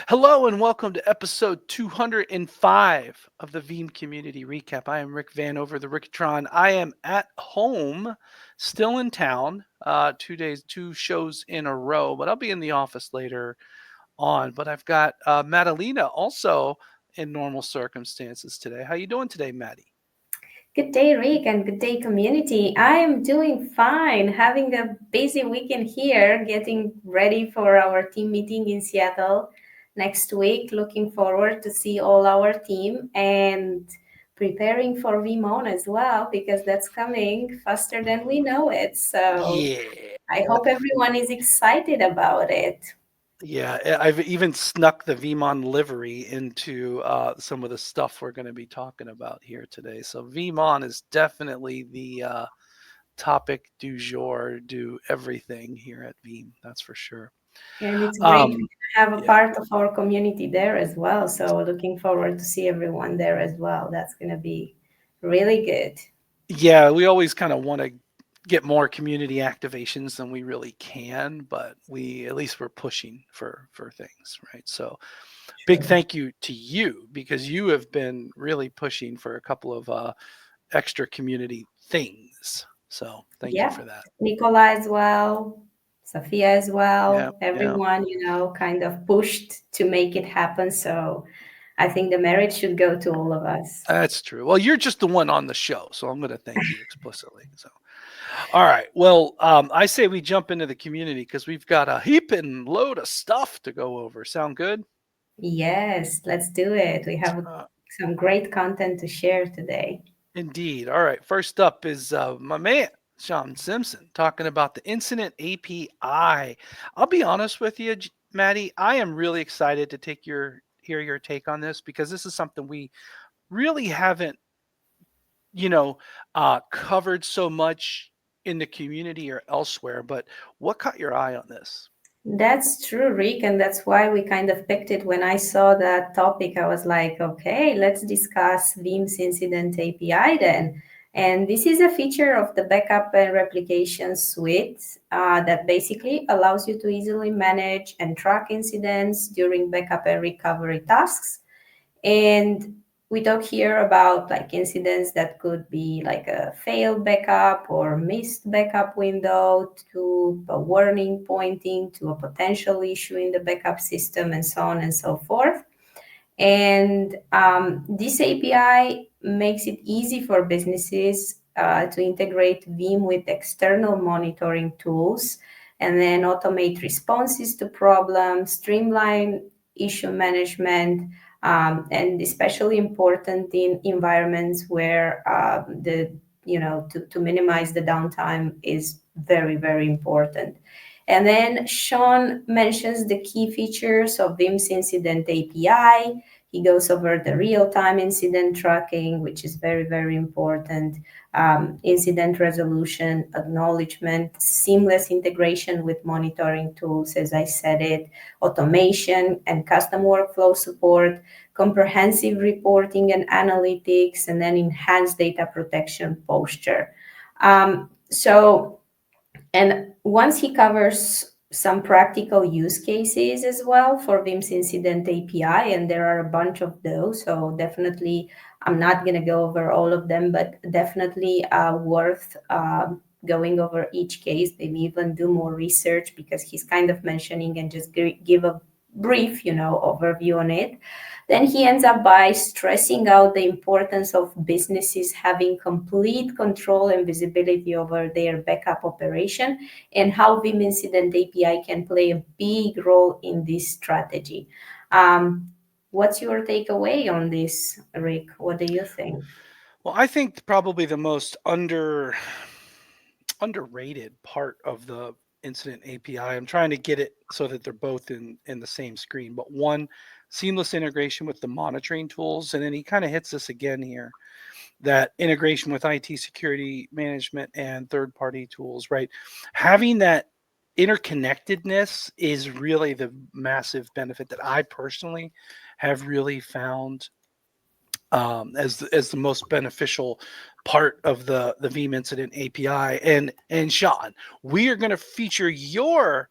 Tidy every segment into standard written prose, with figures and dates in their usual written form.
Hello and welcome to episode 205 of the Veeam Community Recap. I am Rick Vanover, the Ricktron. I am at home, still in town, 2 days, two shows in a row, but I'll be in the office later on. But I've got Madalena also in normal circumstances today. How you doing today, Maddie? Good day, Rick, and good day, community. I am doing fine, having a busy weekend here, getting ready for our team meeting in Seattle next week. Looking forward to see all our team and preparing for VMON as well, because that's coming faster than we know it. So Yeah. I hope everyone is excited about it. Yeah, I've even snuck the Veemon livery into some of the stuff we're going to be talking about here today. So Veemon is definitely the topic du jour, do everything here at Veeam. That's for sure. And it's great to Um, have a yeah, part of our community there as well. So looking forward to see everyone there as well. That's going to be really good. yeah, we always kind of want to get more community activations than we really can, but we at least we're pushing for things, right? So big Sure. thank you to you because you have been really pushing for a couple of extra community things. So thank you Yeah. for that. Nicola as well, Sophia as Yeah, well. yeah, Everyone, kind of pushed to make it happen. So I think the merit should go to all of us. that's true. Well, you're just the one on the show, so I'm going to thank you explicitly. So, all right. Well, I say we jump into the community because we've got a heaping load of stuff to go over. Sound good? Yes, let's do it. We have Uh, some great content to share today. Indeed. All right. First up is my man, Sean Simpson, talking about the Incident API. I'll be honest with you, Maddie. I am really excited to hear your take on this because this is something we really haven't, you know, covered so much in the community or elsewhere. But what caught your eye on this? That's true, Rick, and that's why we kind of picked it. When I saw that topic, I was like, okay, let's discuss Veeam's Incident API then. And this is a feature of the Backup and Replication suite that basically allows you to easily manage and track incidents during backup and recovery tasks. And we talk here about like incidents that could be like a failed backup or missed backup window to a warning pointing to a potential issue in the backup system and so on and so forth. And this API makes it easy for businesses to integrate Veeam with external monitoring tools and then automate responses to problems, streamline issue management, and especially important in environments where to minimize the downtime is very, very important. And then Sean mentions the key features of Veeam's Incident API. He goes over the real-time incident tracking, which is very, very important, incident resolution, acknowledgement, seamless integration with monitoring tools, as I said it, automation and custom workflow support, comprehensive reporting and analytics, and then enhanced data protection posture. So and once he covers some practical use cases as well for Veeam's Incident API, and there are a bunch of those. So definitely, I'm not going to go over all of them, but definitely worth going over each case, maybe even do more research because he's kind of mentioning and just give a brief, overview on it. Then he ends up by stressing out the importance of businesses having complete control and visibility over their backup operation and how Veeam Incident API can play a big role in this strategy. What's your takeaway on this, Rick? What do you think? Well, I think probably the most underrated part of the incident API. I'm trying to get it so that they're both in the same screen. But one, seamless integration with the monitoring tools, and then he kind of hits this again here. That integration with IT security management and third party tools, right? Having that interconnectedness is really the massive benefit that I personally have really found as the most beneficial part of the Veeam Incident API. And Sean, we are going to feature your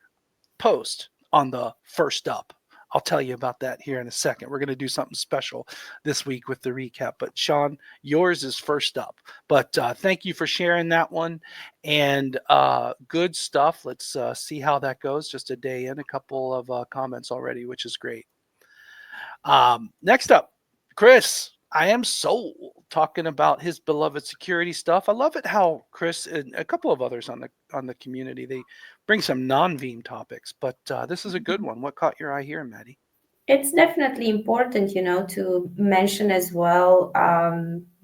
post on the first up I'll tell you about that here in a second. We're going to do something special this week with the recap. But Sean, yours is first up. But thank you for sharing that one. And good stuff. Let's see how that goes. Just a day in, a couple of comments already, which is great. Next up, Chris. I am so talking about his beloved security stuff. I love it how Chris and a couple of others on the community, they bring some non-Veeam topics, but this is a good one. What caught your eye here, Maddie? It's definitely important, to mention as well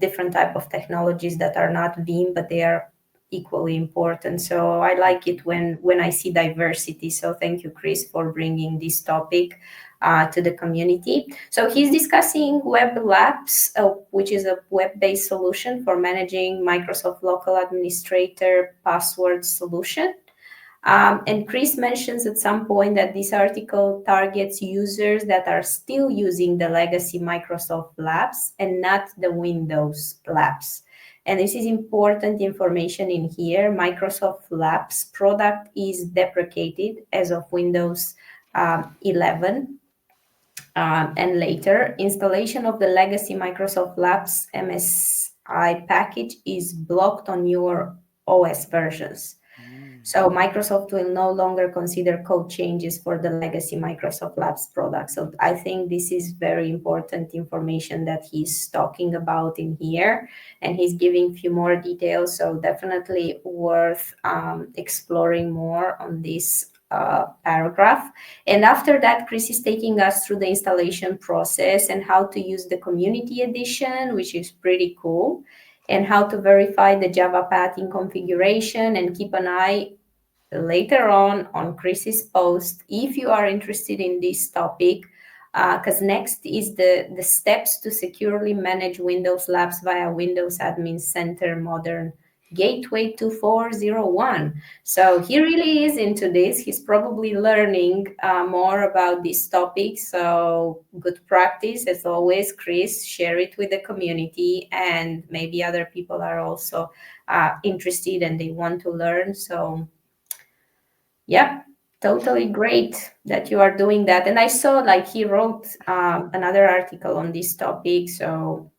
different type of technologies that are not Veeam, but they are equally important. So I like it when I see diversity. So thank you, Chris, for bringing this topic to the community. So he's discussing WebLAPS, which is a web-based solution for managing Microsoft Local Administrator password solution. And Chris mentions at some point that this article targets users that are still using the legacy Microsoft Labs and not the Windows Labs. And this is important information in here. Microsoft Labs product is deprecated as of Windows 11 and later. Installation of the legacy Microsoft Labs MSI package is blocked on your OS versions. So Microsoft will no longer consider code changes for the legacy Microsoft Labs product. So I think this is very important information that he's talking about in here, and he's giving a few more details. So definitely worth exploring more on this paragraph. And after that, Chris is taking us through the installation process and how to use the community edition, which is pretty cool, and how to verify the Java path in configuration, and keep an eye later on Chris's post if you are interested in this topic, because next is the steps to securely manage Windows Labs via Windows Admin Center Modern Gateway 2401. So he really is into this. He's probably learning more about this topic. So good practice as always, Chris. Share it with the community, and maybe other people are also interested and they want to learn. So yeah, totally great that you are doing that. And I saw like he wrote another article on this topic. So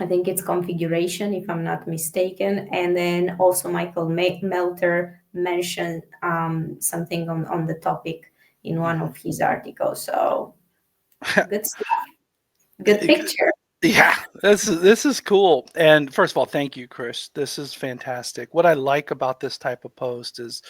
I think it's configuration, if I'm not mistaken. And then also Michael Melter mentioned something on the topic in one of his articles. So good stuff. Good picture. Yeah, this is cool. And first of all, thank you, Chris. This is fantastic. What I like about this type of post is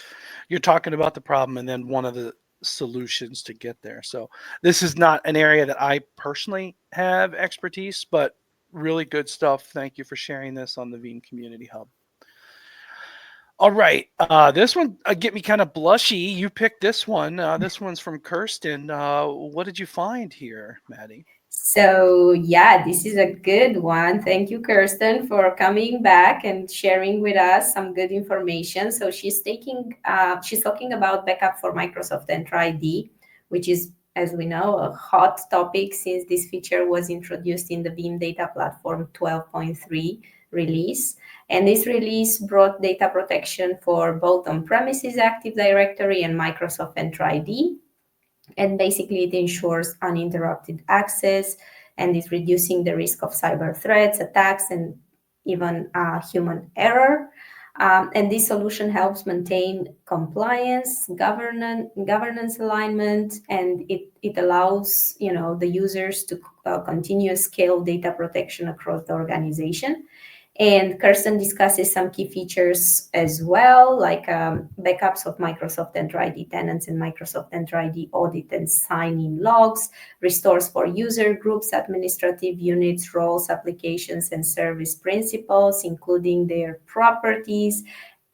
you're talking about the problem and then one of the solutions to get there. So this is not an area that I personally have expertise, but really good stuff. Thank you for sharing this on the Veeam Community Hub. All right, this one get me kind of blushy. You picked this one. This one's from Kirsten. What did you find here, Maddie? So yeah, this is a good one. Thank you, Kirsten, for coming back and sharing with us some good information. So she's talking about backup for Microsoft Entra ID, which is, as we know, a hot topic since this feature was introduced in the Veeam Data Platform 12.3 release. And this release brought data protection for both on-premises Active Directory and Microsoft Entra ID. And basically, it ensures uninterrupted access and is reducing the risk of cyber threats, attacks, and even human error. And this solution helps maintain compliance, governance alignment, and it allows the users to continue scale data protection across the organization. And Kirsten discusses some key features as well, like backups of Microsoft Entra ID tenants and Microsoft Entra ID audit and sign-in logs, restores for user groups, administrative units, roles, applications, and service principals, including their properties.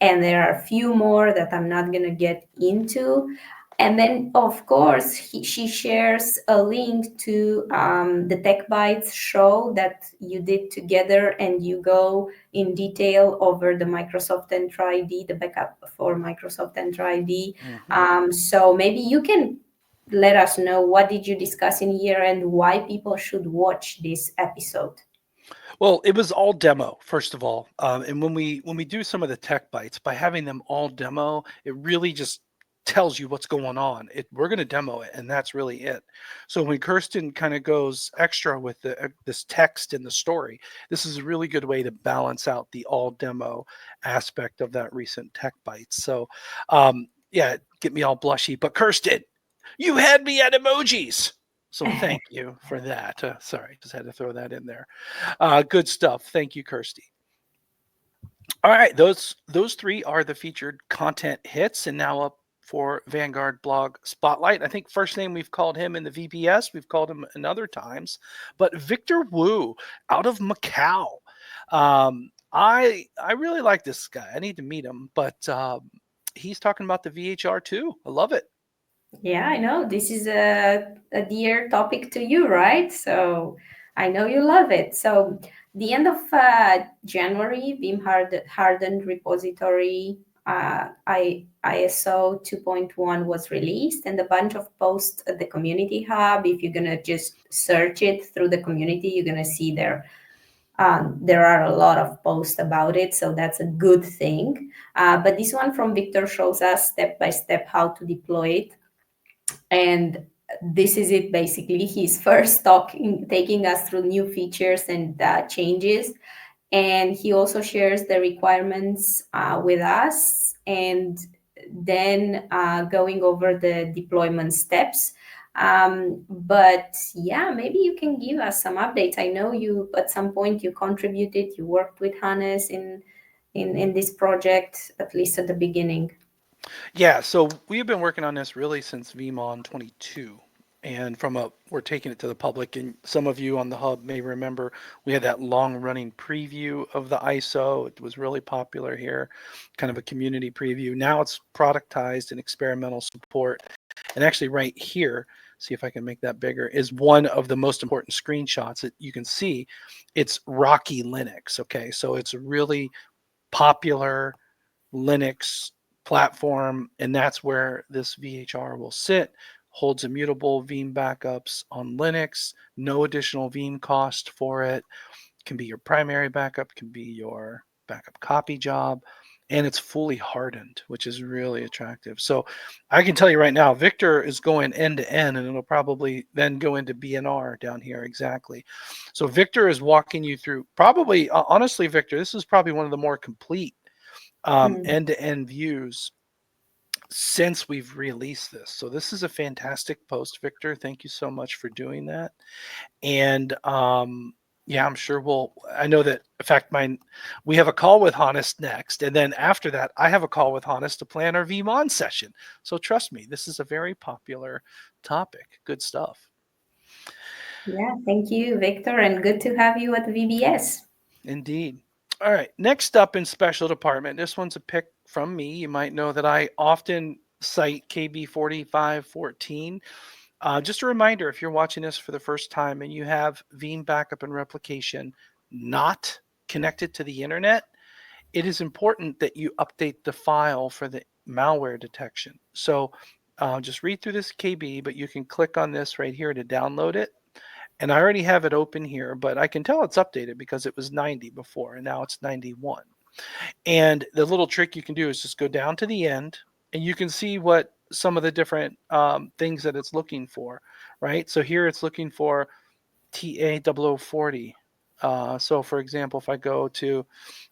And there are a few more that I'm not going to get into. And then, of course, she shares a link to the Tech Bytes show that you did together, and you go in detail over the Microsoft Entra ID, the backup for Microsoft Entra ID. So maybe you can let us know what did you discuss in here and why people should watch this episode. Well, it was all demo, first of all. And when we do some of the Tech Bytes, by having them all demo, it really just tells you what's going on. We're going to demo it, and that's really it. So when Kirsten kind of goes extra with this text in the story, this is a really good way to balance out the all demo aspect of that recent Tech Bites. So yeah, get me all blushy, but Kirsten, you had me at emojis. So thank you for that. Sorry, just had to throw that in there. Good stuff. Thank you, Kirsty. All right, those three are the featured content hits, and now up for Vanguard Blog Spotlight. I think first name we've called him in the VBS, we've called him in other times, but Victor Wu out of Macau. I really like this guy. I need to meet him, but he's talking about the VHR too. I love it. Yeah, I know. This is a dear topic to you, right? So I know you love it. So the end of January, Veeam Hardened repository ISO 2.1 was released, and a bunch of posts at the community hub. If you're gonna just search it through the community, you're gonna see there are a lot of posts about it, so that's a good thing. But this one from Victor shows us step by step how to deploy it. And this is it basically. He's first taking us through new features and changes. And he also shares the requirements with us, and then going over the deployment steps. But yeah, maybe you can give us some updates. I know you at some point you contributed, you worked with Hannes in this project, at least at the beginning. Yeah, so we've been working on this really since Veeam 22. And we're taking it to the public. And some of you on the hub may remember we had that long running preview of the ISO. It was really popular here, kind of a community preview. Now it's productized and experimental support. And actually right here, see if I can make that bigger, is one of the most important screenshots that you can see. It's Rocky Linux. Okay, so it's a really popular Linux platform, and that's where this VHR will sit. Holds immutable Veeam backups on Linux, no additional Veeam cost for it. Can be your primary backup, can be your backup copy job, and it's fully hardened, which is really attractive. So I can tell you right now, Victor is going end to end, and it'll probably then go into BNR down here exactly. So Victor is walking you through, probably, honestly, Victor, this is probably one of the more complete end-to-end views since we've released this. So this is a fantastic post, Victor. Thank you so much for doing that. And yeah, I'm sure I know that, in fact, we have a call with Hannes next. And then after that, I have a call with Hannes to plan our Veeam session. So trust me, this is a very popular topic. Good stuff. Yeah, thank you, Victor, and good to have you at VBS. Indeed. All right, next up in special department, this one's a pick from me. You might know that I often cite KB 4514. Just a reminder, if you're watching this for the first time and you have Veeam Backup and Replication not connected to the internet, it is important that you update the file for the malware detection. So just read through this KB, but you can click on this right here to download it. And I already have it open here, but I can tell it's updated because it was 90 before and now it's 91. And the little trick you can do is just go down to the end and you can see what some of the different things that it's looking for, right? So here it's looking for TA0040. So for example, if I go to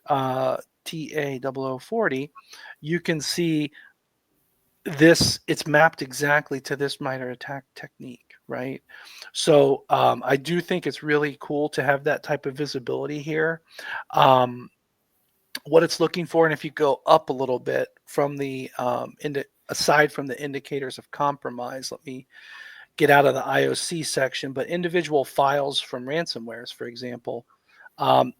TA0040, you can see this, it's mapped exactly to this MITRE attack technique, right? So I do think it's really cool to have that type of visibility here. What it's looking for, and if you go up a little bit from the aside from the indicators of compromise, let me get out of the IOC section, but individual files from ransomwares, for example,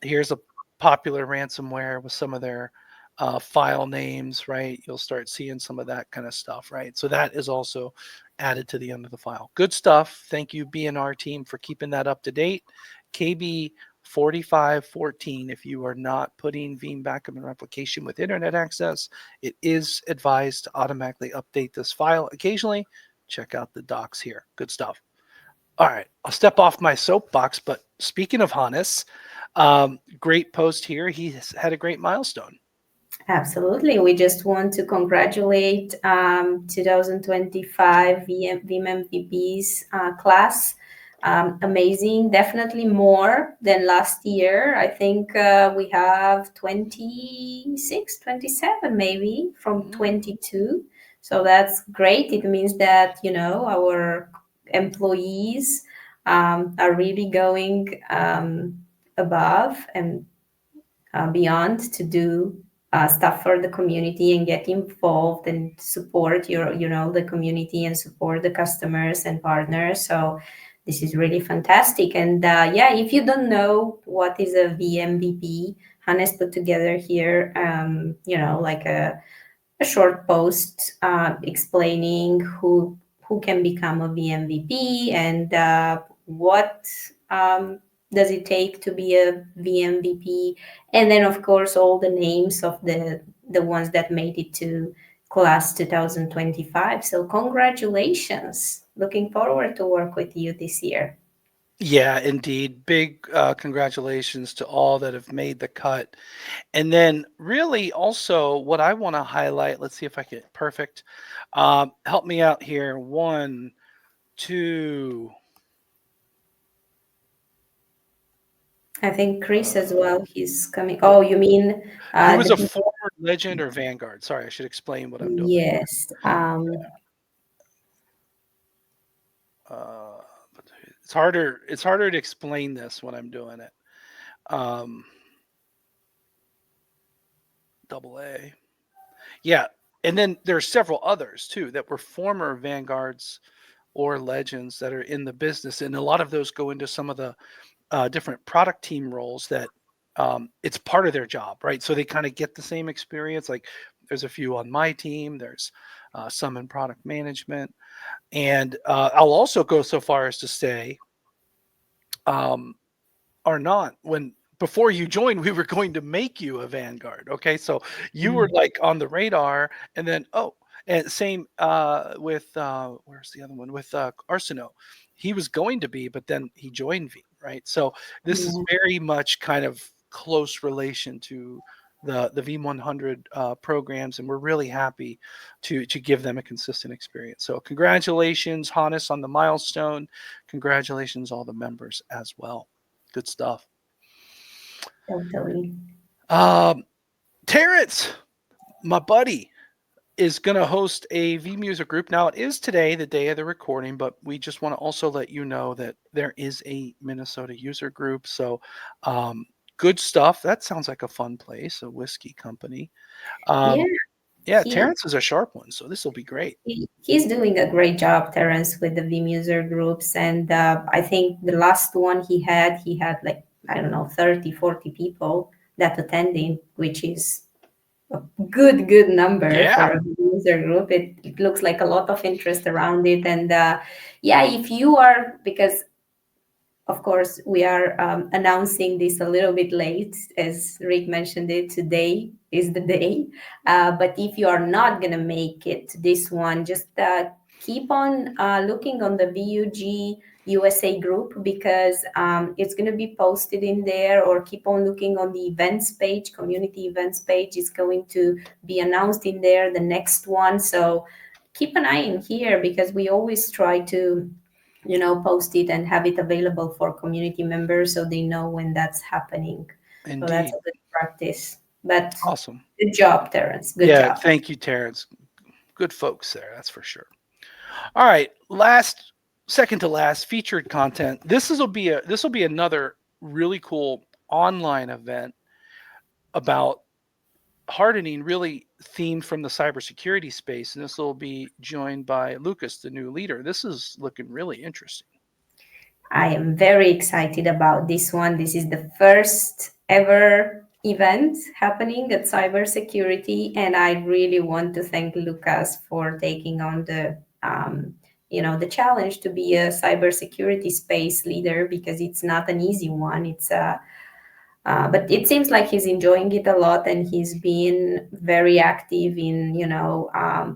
here's a popular ransomware with some of their file names, right? You'll start seeing some of that kind of stuff, right? So that is also added to the end of the file. Good stuff. Thank you, BNR team, for keeping that up to date. KB 4514, if you are not putting Veeam Backup and Replication with internet access, it is advised to automatically update this file occasionally. Check out the docs here. Good stuff. All right, I'll step off my soapbox, but speaking of Hannes, great post here. He has had a great milestone. Absolutely. We just want to congratulate 2025 Veeam MVPs class. Amazing. Definitely more than last year. I think we have 26, 27 maybe from Mm. 22. So that's great. It means that, our employees are really going above and beyond to do stuff for the community and get involved and support the community and support the customers and partners. So this is really fantastic. And yeah, if you don't know what is a VMVP, Hannes put together here, like a short post explaining who can become a VMVP and what does it take to be a VMVP, and then of course all the names of the ones that made it to class 2025. So congratulations! Looking forward to work with you this year. Yeah, indeed. Big congratulations to all that have made the cut. And then, really, also, what I want to highlight, let's see if I get perfect. Help me out here. One, two. I think Chris as Uh, well. He's coming. oh, Oh, you mean who is the a people? former legend or Vanguard? Sorry, I should explain what I'm doing. Yes. Uh, but it's harder. It's harder to explain this when I'm doing it. Um, double A. Yeah, and then there's several others too that were former Vanguards or legends that are in the business, and a lot of those go into some of the different product team roles that it's part of their job, right? So they kind of get the same experience. Like there's a few on my team. There's some in product management, and I'll also go so far as to say, um, are not when before you joined, we were going to make you a Vanguard. Okay, so you were like on the radar, and then and same with where's the other one with Arsenault. He was going to be, but then he joined V, right? So this is Yeah. very much kind of close relation to the V100 programs, and we're really happy to give them a consistent experience. So congratulations, Hannes, on the milestone. Congratulations, all the members as well. Good stuff. Totally. Um, Terrence, my buddy, is going to host a Veeam user group. Now, it is today, the day of the recording, but we just want to also let you know that there is a Minnesota user group. So, good stuff. That sounds like a fun place, a whiskey company. Yeah, Yeah, he, Terrence is a sharp one, so this will be great. he's doing a great job, Terence, with the Vim user groups. And I think the last one he had like, I don't know, 30, 40 people that attending, which is a good number for Yeah, a user group. It looks like a lot of interest around it. And yeah, if you are, because of course, we are announcing this a little bit late, as Rick mentioned it. Today is the day. But if you are not going to make it to this one, just keep on looking on the VUG USA group because it's going to be posted in there, or keep on looking on the events page, community events page. It's going to be announced in there, the next one. So keep an eye in here because we always try to post it and have it available for community members so they know when that's happening. So that's indeed. a good practice. But Awesome. good job, Terence. Good Yeah, job. thank you, Terrence. Good folks there, that's for sure. All right, second to last, featured content. This will be another really cool online event about hardening, really themed from the cybersecurity space, and this will be joined by Lucas, the new leader. This is looking really interesting. I am very excited about this one. This is the first ever event happening at cybersecurity, and I really want to thank Lucas for taking on the challenge to be a cybersecurity space leader because it's not an easy one. It's But it seems like he's enjoying it a lot, and he's been very active in,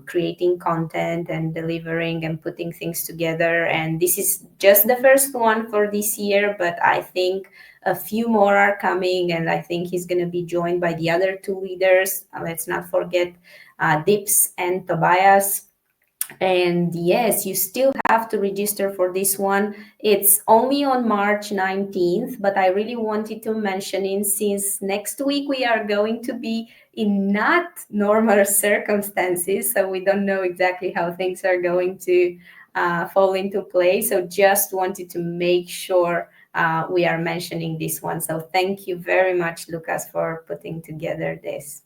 creating content and delivering and putting things together. And this is just the first one for this year, but I think a few more are coming, and I think he's going to be joined by the other two leaders. Let's not forget Dips and Tobias. And yes, you still have to register for this one. It's only on March 19th, but I really wanted to mention it since next week we are going to be in not normal circumstances. So we don't know exactly how things are going to fall into place. So just wanted to make sure we are mentioning this one. So thank you very much, Lucas, for putting together this.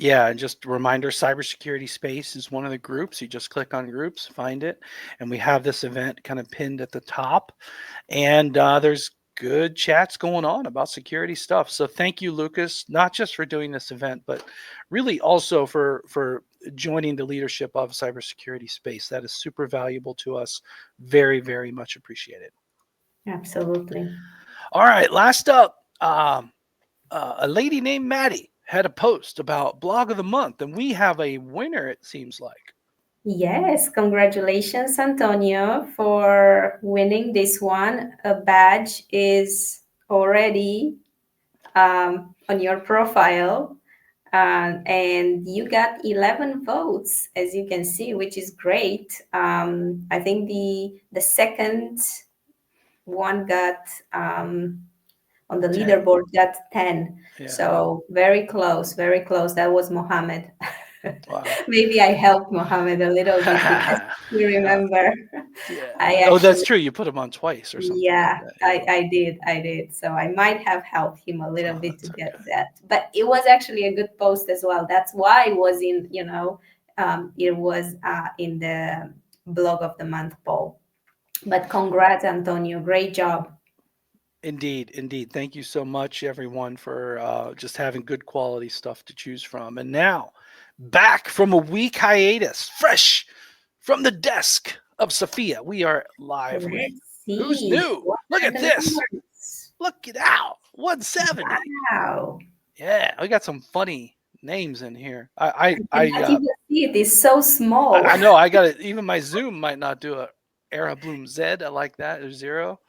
Yeah, and just a reminder, cybersecurity space is one of the groups. You just click on groups, find it, and we have this event kind of pinned at the top. And there's good chats going on about security stuff. So thank you, Lucas, not just for doing this event, but really also for joining the leadership of cybersecurity space. That is super valuable to us. Very, very much appreciated. Absolutely. All right, last up. A lady named Maddie had a post about blog of the month, and we have a winner, it seems like. Yes, congratulations, Antonio, for winning this one. A badge is already on your profile, and you got 11 votes, as you can see, which is great. I think the second one got on the 10. leaderboard got 10. Yeah. So very close, very close. That was Mohammed. Wow. Maybe I helped Mohammed a little bit because you remember. Yeah. Oh, that's true. You put him on twice or something. Yeah, Like that. Yeah. I did. So I might have helped him a little Oh, bit to that's get okay. that. But it was actually a good post as well. That's why it was in, it was in the blog of the month poll. But congrats, Antonio. Great job. Indeed, indeed. Thank you so much, everyone, for just having good quality stuff to choose from. And now, back from a week hiatus, fresh from the desk of Sophia, we are live with Let's Who's see. New? What Look are at the this. numbers? Look it out. 170. Wow. Yeah, we got some funny names in here. I cannot even see it. It's so small. I know. I got it. Even my Zoom might not do a Era Bloom Z. I like that. Or zero.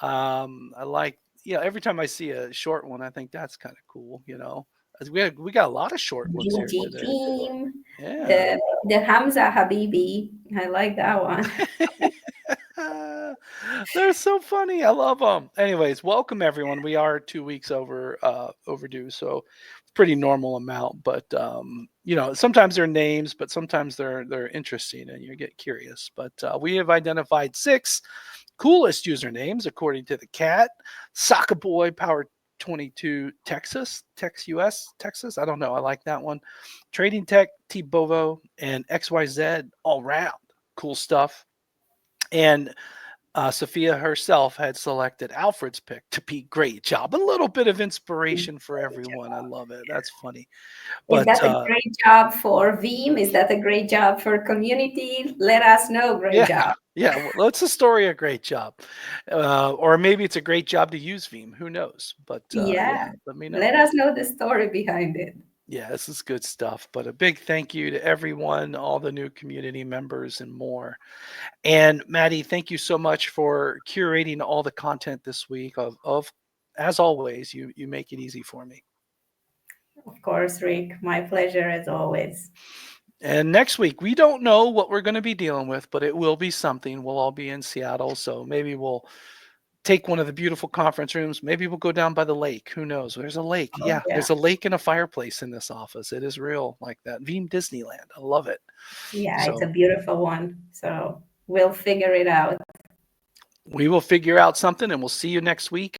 I like, every time I see a short one, I think that's kind of cool. As we got a lot of short ones here BG today. team. Yeah. The Hamza Habibi. I like that one. They're so funny. I love them. Anyways, welcome everyone. We are 2 weeks overdue, so pretty normal amount. But sometimes they're names, but sometimes they're interesting, and you get curious. But we have identified 6 coolest usernames according to the cat. Soccer Boy Power 22 Texas, Tex US, Texas. I don't know. I like that one. Trading Tech, T Bovo, and XYZ all round. Cool stuff. And Sophia herself had selected Alfred's pick to be great job. A little bit of inspiration for everyone. I love it. That's funny. Is But that a great job for Veeam? Is that a great job for community? Let us know. Great job. Yeah. Well, it's a story. A great job. Or maybe it's a great job to use Veeam. Who knows? But let me know. Let us know the story behind it. Yeah, this is good stuff. But a big thank you to everyone, all the new community members and more. And Maddie, thank you so much for curating all the content this week of as always, you make it easy for me. Of course, Rick. My pleasure as always. And next week, we don't know what we're going to be dealing with, but it will be something. We'll all be in Seattle. So maybe we'll take one of the beautiful conference rooms. Maybe we'll go down by the lake. Who knows? There's a lake. Oh, Yeah, yeah. there's a lake and a fireplace in this office. It is real like that. Veeam Disneyland. I love it. Yeah, So it's a beautiful one. So we'll figure it out. we will figure out something, and we'll see you next week.